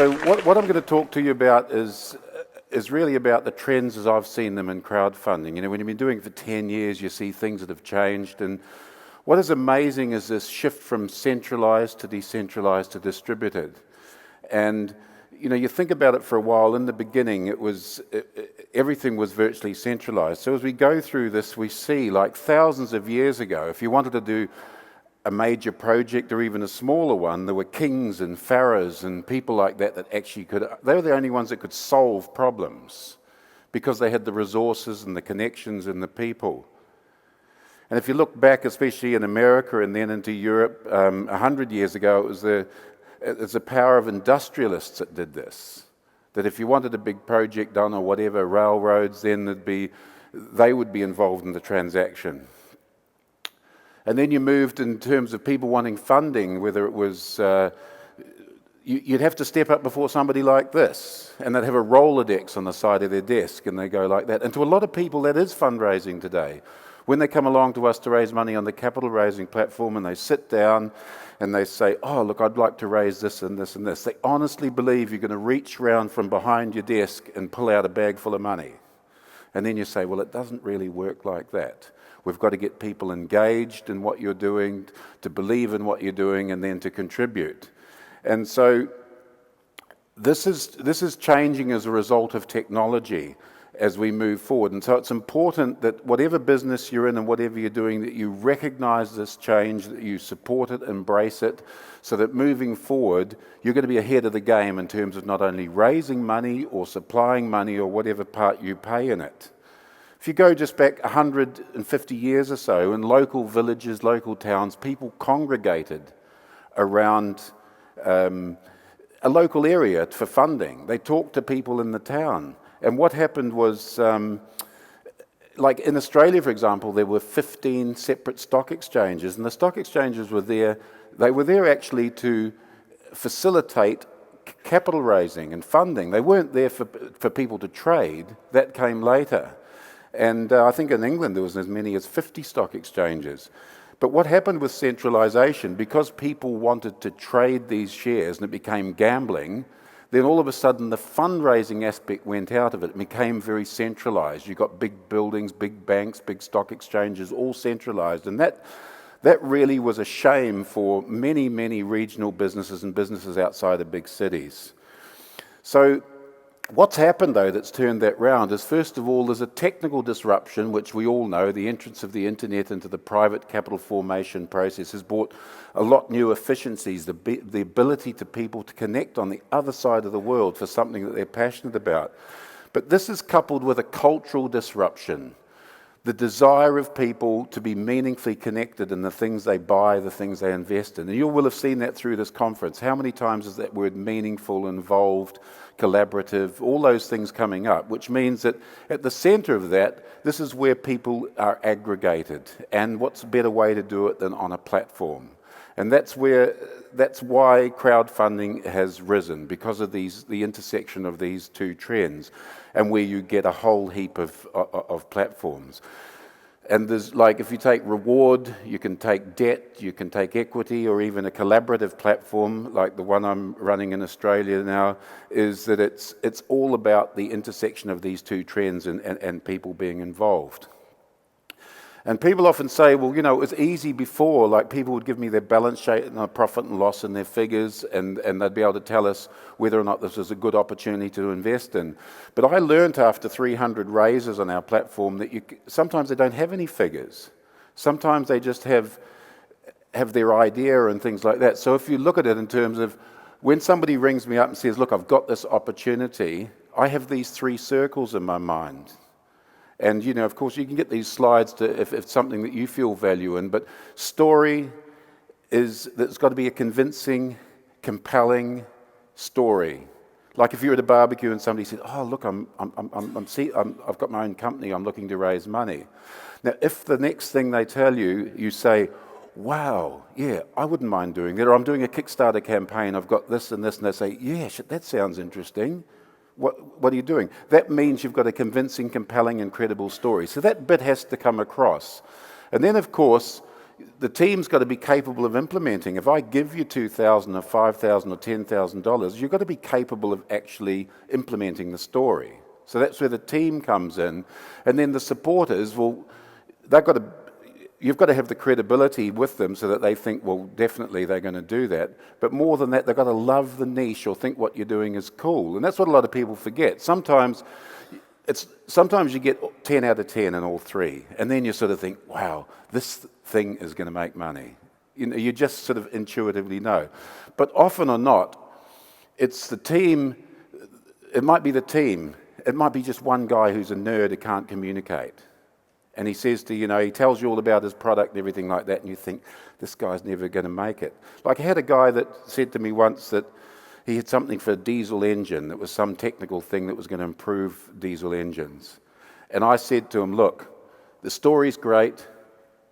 So what I'm going to talk to you about is really about the trends as I've seen them in crowdfunding. You know, when you've been doing it for 10 years, you see things that have changed. And what is amazing is this shift from centralized to decentralized to distributed. And, you know, you think about it for a while. In the beginning, everything was virtually centralized. So as we go through this, we see, like thousands of years ago, if you wanted to do a major project or even a smaller one, there were kings and pharaohs and people like that that actually they were the only ones that could solve problems because they had the resources and the connections and the people. And if you look back, especially in America and then into Europe, 100 years ago, it was the power of industrialists that did this. That if you wanted a big project done or whatever, railroads, then they would be involved in the transaction. And then you moved in terms of people wanting funding, whether it was, you'd have to step up before somebody like this, and they'd have a Rolodex on the side of their desk, and they go like that. And to a lot of people, that is fundraising today. When they come along to us to raise money on the capital raising platform, and they sit down, and they say, oh, look, I'd like to raise this and this and this. They honestly believe you're going to reach around from behind your desk and pull out a bag full of money. And then you say, well, it doesn't really work like that. We've got to get people engaged in what you're doing, to believe in what you're doing, and then to contribute. And so this is changing as a result of technology as we move forward. And so it's important that whatever business you're in and whatever you're doing, that you recognize this change, that you support it, embrace it, so that moving forward, you're going to be ahead of the game in terms of not only raising money or supplying money or whatever part you play in it. If you go just back 150 years or so, in local villages, local towns, people congregated around a local area for funding. They talked to people in the town. And what happened was, like in Australia, for example, there were 15 separate stock exchanges, and the stock exchanges were there. They were there actually to facilitate capital raising and funding. They weren't there for people to trade. That came later. And I think in England there was as many as 50 stock exchanges. But what happened with centralization, because people wanted to trade these shares and it became gambling, then all of a sudden the fundraising aspect went out of it. It became very centralized. You got big buildings, big banks, big stock exchanges, all centralized. And that really was a shame for many, many regional businesses and businesses outside of big cities. So what's happened, though, that's turned that round is, first of all, there's a technical disruption, which we all know. The entrance of the internet into the private capital formation process has brought a lot new efficiencies, the ability to people to connect on the other side of the world for something that they're passionate about. But this is coupled with a cultural disruption, the desire of people to be meaningfully connected in the things they buy, the things they invest in. And you will have seen that through this conference. How many times is that word meaningful, involved, collaborative, all those things coming up, which means that at the center of that, this is where people are aggregated. And what's a better way to do it than on a platform? And that's why crowdfunding has risen, because of the intersection of these two trends, and where you get a whole heap of platforms. And there's, like, if you take reward, you can take debt, you can take equity, or even a collaborative platform like the one I'm running in Australia now, is that it's all about the intersection of these two trends and people being involved. And people often say, well, you know, it was easy before, like people would give me their balance sheet and their profit and loss and their figures, and they'd be able to tell us whether or not this was a good opportunity to invest in. But I learned after 300 raises on our platform that sometimes they don't have any figures. Sometimes they just have their idea and things like that. So if you look at it in terms of when somebody rings me up and says, look, I've got this opportunity, I have these 3 circles in my mind. And, you know, of course, you can get these slides if it's something that you feel value in, but story there's got to be a convincing, compelling story. Like if you're at a barbecue and somebody said, oh, look, I've got my own company, I'm looking to raise money. Now, if the next thing they tell you, you say, wow, yeah, I wouldn't mind doing that, or I'm doing a Kickstarter campaign, I've got this and this, and they say, yeah, shit, that sounds interesting. What are you doing? That means you've got a convincing, compelling, and credible story. So that bit has to come across. And then, of course, the team's got to be capable of implementing. If I give you $2,000 or $5,000 or $10,000, you've got to be capable of actually implementing the story. So that's where the team comes in. And then the supporters, well, you've got to have the credibility with them so that they think, well, definitely they're going to do that. But more than that, they've got to love the niche or think what you're doing is cool. And that's what a lot of people forget. Sometimes you get 10 out of 10 in all three, and then you sort of think, wow, this thing is going to make money. You just sort of intuitively know. But often or not, it's the team. It might be the team. It might be just one guy who's a nerd who can't communicate. And he says to he tells you all about his product and everything like that, and you think, this guy's never going to make it. Like I had a guy that said to me once that he had something for a diesel engine that was some technical thing that was going to improve diesel engines. And I said to him, look, the story's great.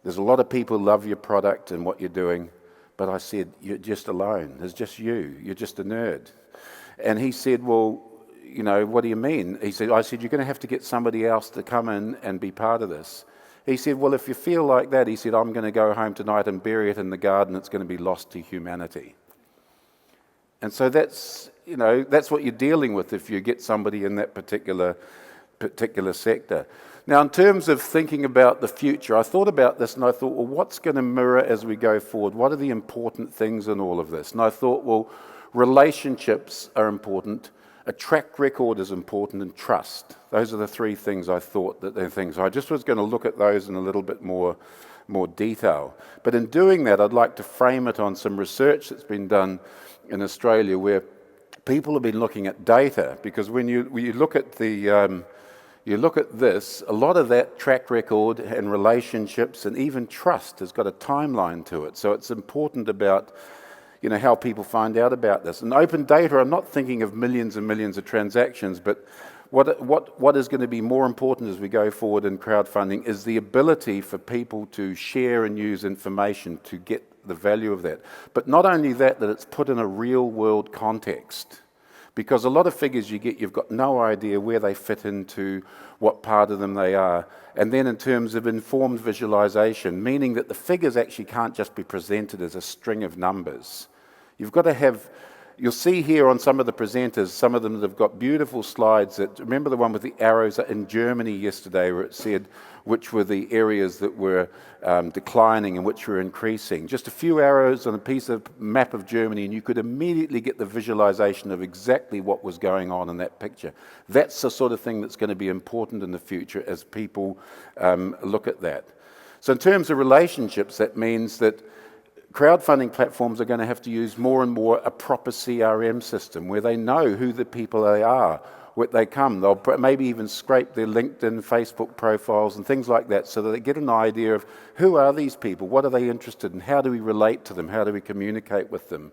There's a lot of people who love your product and what you're doing. But I said, you're just alone. There's just you. You're just a nerd. And he said, well, what do you mean? I said, you're going to have to get somebody else to come in and be part of this. He said, well, if you feel like that, he said, I'm going to go home tonight and bury it in the garden. It's going to be lost to humanity. And so that's what you're dealing with if you get somebody in that particular sector. Now, in terms of thinking about the future, I thought about this and I thought, well, what's going to mirror as we go forward? What are the important things in all of this? And I thought, well, relationships are important, a track record is important, and trust. Those are the three things I thought that they're things. I just was going to look at those in a little bit more detail. But in doing that, I'd like to frame it on some research that's been done in Australia where people have been looking at data, because when you look at this, a lot of that track record and relationships and even trust has got a timeline to it. So it's important about how people find out about this. And open data, I'm not thinking of millions and millions of transactions, but what is going to be more important as we go forward in crowdfunding is the ability for people to share and use information to get the value of that. But not only that it's put in a real world context. Because a lot of figures you get, you've got no idea where they fit into, what part of them they are. And then in terms of informed visualization, meaning that the figures actually can't just be presented as a string of numbers. You've got to have, you'll see here on some of the presenters, some of them that have got beautiful slides that, remember the one with the arrows in Germany yesterday where it said which were the areas that were declining and which were increasing. Just a few arrows on a piece of map of Germany and you could immediately get the visualization of exactly what was going on in that picture. That's the sort of thing that's going to be important in the future as people look at that. So in terms of relationships, that means that crowdfunding platforms are going to have to use more and more a proper CRM system where they know who the people they are, where they come. They'll maybe even scrape their LinkedIn, Facebook profiles and things like that so that they get an idea of who are these people, what are they interested in, how do we relate to them, how do we communicate with them.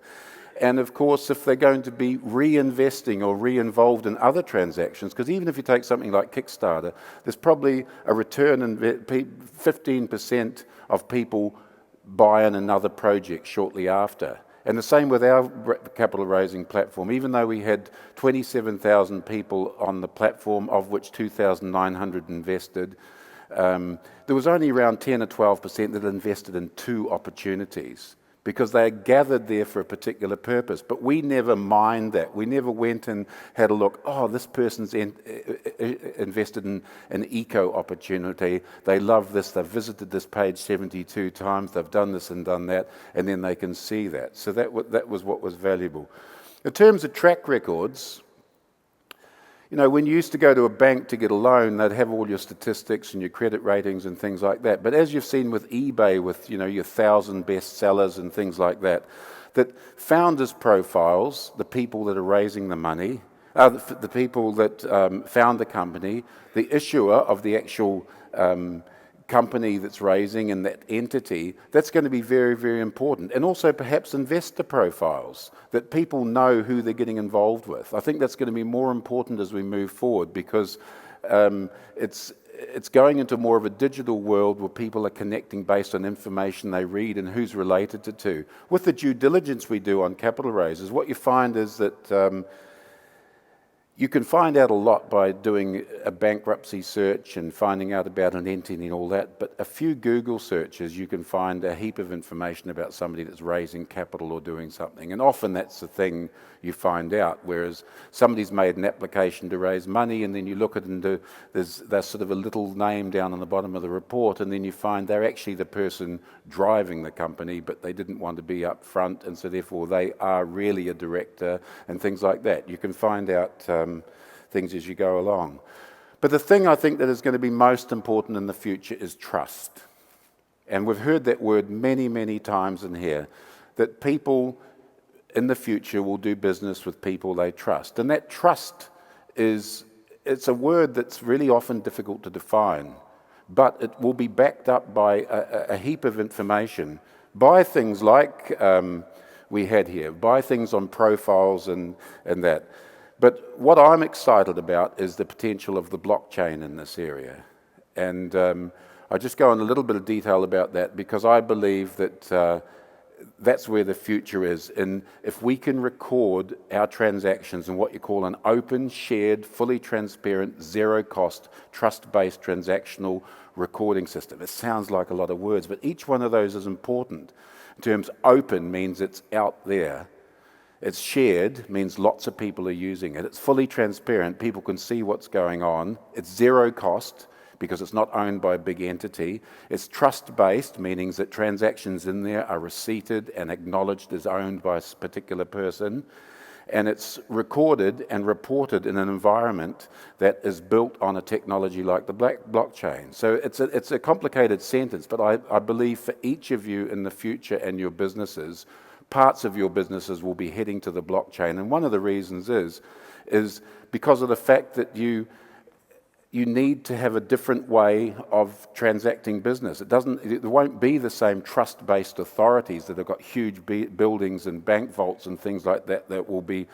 And of course, if they're going to be reinvesting or re-involved in other transactions, because even if you take something like Kickstarter, there's probably a return in 15% of people buy in another project shortly after. And the same with our capital raising platform. Even though we had 27,000 people on the platform, of which 2,900 invested, there was only around 10 or 12% that invested in 2 opportunities because they are gathered there for a particular purpose. But we never mined that. We never went and had a look, oh, this person's invested in an eco opportunity. They love this. They've visited this page 72 times. They've done this and done that. And then they can see that. So that was what was valuable. In terms of track records, when you used to go to a bank to get a loan, they'd have all your statistics and your credit ratings and things like that. But as you've seen with eBay, with your 1,000 best sellers and things like that, that founders' profiles, the people that are raising the money, the people that found the company, the issuer of the actual company that's raising and that entity, that's going to be very, very important. And also perhaps investor profiles, that people know who they're getting involved with. I think that's going to be more important as we move forward because it's going into more of a digital world where people are connecting based on information they read and who's related to. With the due diligence we do on capital raises, what you find is that You can find out a lot by doing a bankruptcy search and finding out about an entity and all that, but a few Google searches, you can find a heap of information about somebody that's raising capital or doing something. And often that's the thing you find out, whereas somebody's made an application to raise money and then you look at it and there's sort of a little name down on the bottom of the report, and then you find they're actually the person driving the company, but they didn't want to be up front, and so therefore they are really a director and things like that. You can find out things as you go along. But the thing I think that is going to be most important in the future is trust. And we've heard that word many, many times in here, that people in the future will do business with people they trust. And that trust it's a word that's really often difficult to define, but it will be backed up by a heap of information, by things like we had here, by things on profiles and that. But what I'm excited about is the potential of the blockchain in this area. And I just go in a little bit of detail about that because I believe that that's where the future is. And if we can record our transactions in what you call an open, shared, fully transparent, zero-cost, trust-based transactional recording system. It sounds like a lot of words, but each one of those is important. In terms, open means it's out there. It's shared, means lots of people are using it. It's fully transparent, people can see what's going on. It's zero cost, because it's not owned by a big entity. It's trust-based, meaning that transactions in there are receipted and acknowledged as owned by a particular person. And it's recorded and reported in an environment that is built on a technology like the blockchain. So it's a complicated sentence, but I believe for each of you in the future and your businesses, parts of your businesses will be heading to the blockchain. And one of the reasons is because of the fact that you need to have a different way of transacting business. It won't be the same trust-based authorities that have got huge buildings and bank vaults and things like that that will be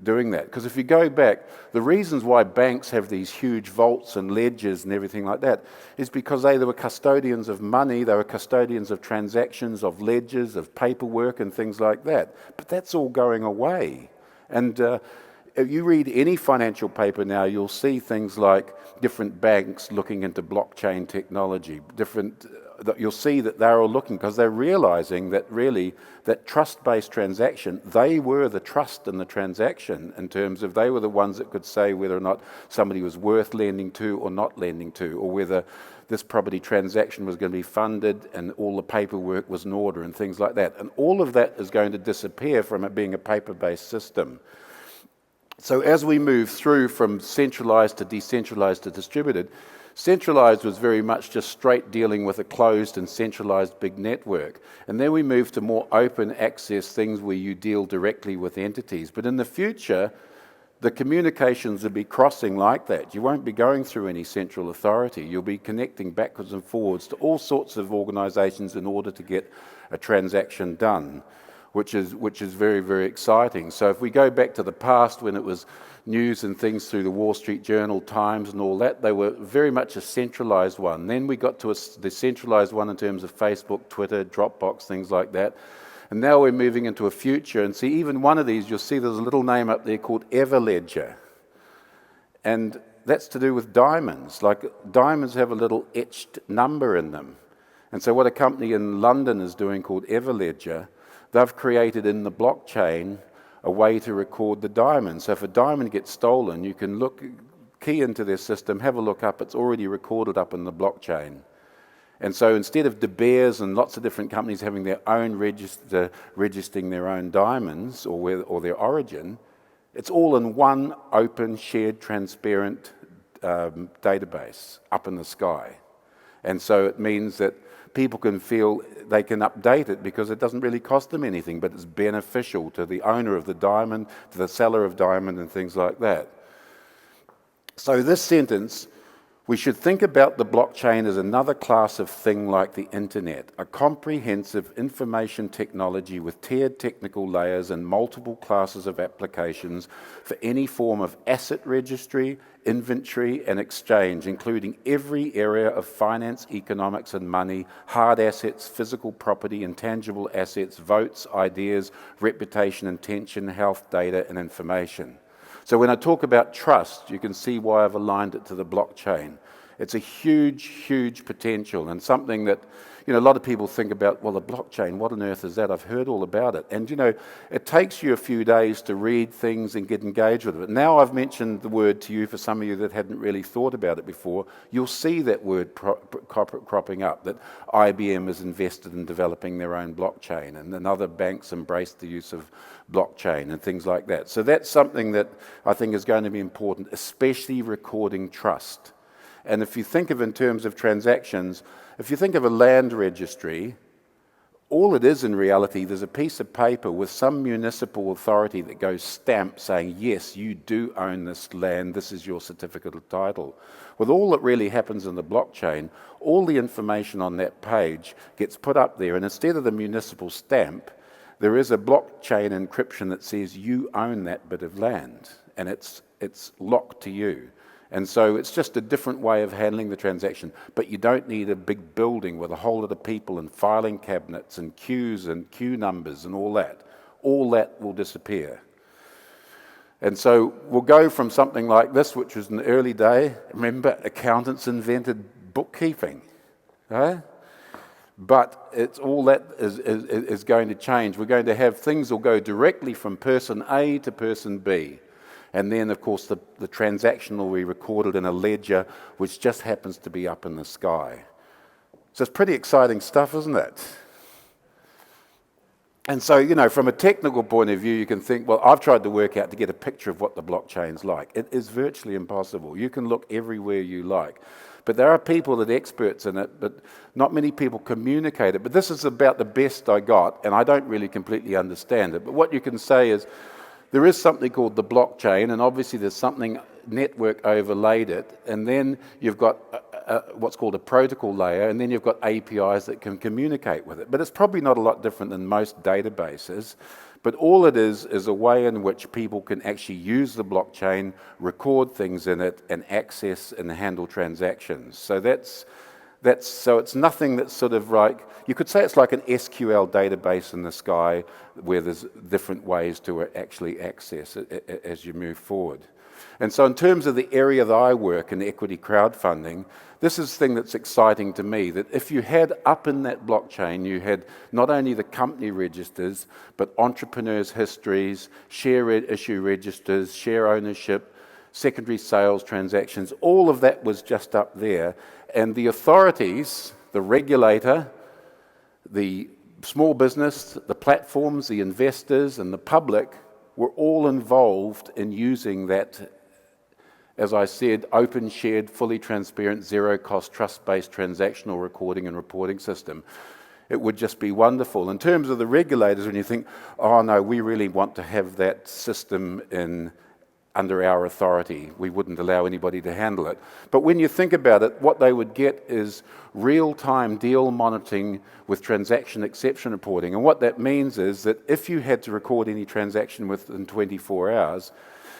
doing that. Because if you go back, the reasons why banks have these huge vaults and ledgers and everything like that is because they were custodians of money, they were custodians of transactions, of ledgers, of paperwork and things like that. But that's all going away. And if you read any financial paper now, you'll see things like different banks looking into blockchain technology, you'll see that they're all looking because they're realizing that really that trust-based transaction, they were the trust in the transaction in terms of they were the ones that could say whether or not somebody was worth lending to or not lending to, or whether this property transaction was going to be funded and all the paperwork was in order and things like that. And all of that is going to disappear from it being a paper-based system. So as we move through from centralized to decentralized to distributed, centralized was very much just straight dealing with a closed and centralized big network. And then we move to more open access things where you deal directly with entities. But in the future, the communications will be crossing like that. You won't be going through any central authority. You'll be connecting backwards and forwards to all sorts of organizations in order to get a transaction done, which is very, very exciting. So if we go back to the past when it was news and things through the Wall Street Journal, Times and all that, they were very much a centralized one. Then we got to a decentralized one in terms of Facebook, Twitter, Dropbox, things like that. And now we're moving into a future. And see, even one of these, you'll see there's a little name up there called Everledger. And that's to do with diamonds. Like diamonds have a little etched number in them. And so what a company in London is doing called Everledger, they've created in the blockchain a way to record the diamond. So if a diamond gets stolen, you can key into their system, have a look up, it's already recorded up in the blockchain. And so instead of De Beers and lots of different companies having their own registering their own diamonds or their origin, it's all in one open, shared, transparent database up in the sky. And so it means that people can feel they can update it because it doesn't really cost them anything, but it's beneficial to the owner of the diamond, to the seller of diamond and things like that. So this sentence, we should think about the blockchain as another class of thing like the internet, a comprehensive information technology with tiered technical layers and multiple classes of applications for any form of asset registry, inventory and exchange, including every area of finance, economics and money, hard assets, physical property, intangible assets, votes, ideas, reputation, intention, health, data and information. So when I talk about trust, you can see why I've aligned it to the blockchain. It's a huge, huge potential, and something that, a lot of people think about, well, the blockchain, what on earth is that? I've heard all about it. And, it takes you a few days to read things and get engaged with it. Now I've mentioned the word to you, for some of you that hadn't really thought about it before, you'll see that word cropping up, that IBM is invested in developing their own blockchain, and then other banks embrace the use of blockchain and things like that. So that's something that I think is going to be important, especially recording trust. And if you think of in terms of transactions, if you think of a land registry, all it is in reality, there's a piece of paper with some municipal authority that goes stamp saying, yes, you do own this land, this is your certificate of title. With all that really happens in the blockchain, all the information on that page gets put up there, and instead of the municipal stamp, there is a blockchain encryption that says you own that bit of land, and it's locked to you. And so it's just a different way of handling the transaction. But you don't need a big building with a whole lot of people and filing cabinets and queues and queue numbers and all that. All that will disappear. And so we'll go from something like this, which was an early day. Remember, accountants invented bookkeeping. Right? But it's all that is going to change. We're going to have things will go directly from person A to person B. And then, of course, the transaction will be recorded in a ledger, which just happens to be up in the sky. So it's pretty exciting stuff, isn't it? And so, from a technical point of view, you can think, well, I've tried to work out to get a picture of what the blockchain's like. It is virtually impossible. You can look everywhere you like. But there are people that are experts in it, but not many people communicate it. But this is about the best I got, and I don't really completely understand it. But what you can say is, there is something called the blockchain, and obviously there's something network overlaid it, and then you've got what's called a protocol layer, and then you've got APIs that can communicate with it. But it's probably not a lot different than most databases, but all it is a way in which people can actually use the blockchain, record things in it, and access and handle transactions. So so it's nothing that's sort of like, you could say it's like an SQL database in the sky where there's different ways to actually access it as you move forward. And so in terms of the area that I work in equity crowdfunding, this is the thing that's exciting to me, that if you had up in that blockchain, you had not only the company registers, but entrepreneurs' histories, share issue registers, share ownership, secondary sales transactions, all of that was just up there. And the authorities, the regulator, the small business, the platforms, the investors, and the public were all involved in using that, as I said, open, shared, fully transparent, zero-cost, trust-based transactional recording and reporting system. It would just be wonderful. In terms of the regulators, when you think, oh no, we really want to have that system under our authority, we wouldn't allow anybody to handle it. But when you think about it, what they would get is real-time deal monitoring with transaction exception reporting. And what that means is that if you had to record any transaction within 24 hours,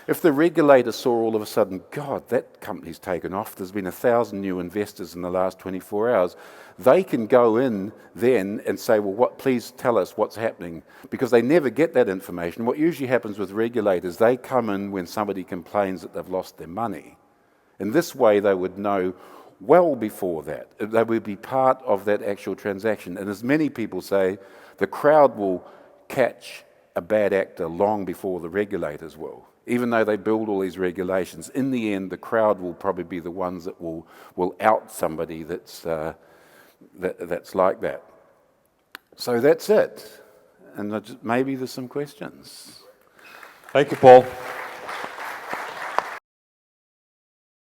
if the regulator saw all of a sudden, God, that company's taken off, there's been 1,000 new investors in the last 24 hours, they can go in then and say, well, please tell us what's happening, because they never get that information. What usually happens with regulators, they come in when somebody complains that they've lost their money. In this way, they would know well before that. They would be part of that actual transaction. And as many people say, the crowd will catch a bad actor long before the regulators will. Even though they build all these regulations, in the end, the crowd will probably be the ones that will out somebody that's like that. So that's it. And maybe there's some questions. Thank you, Paul.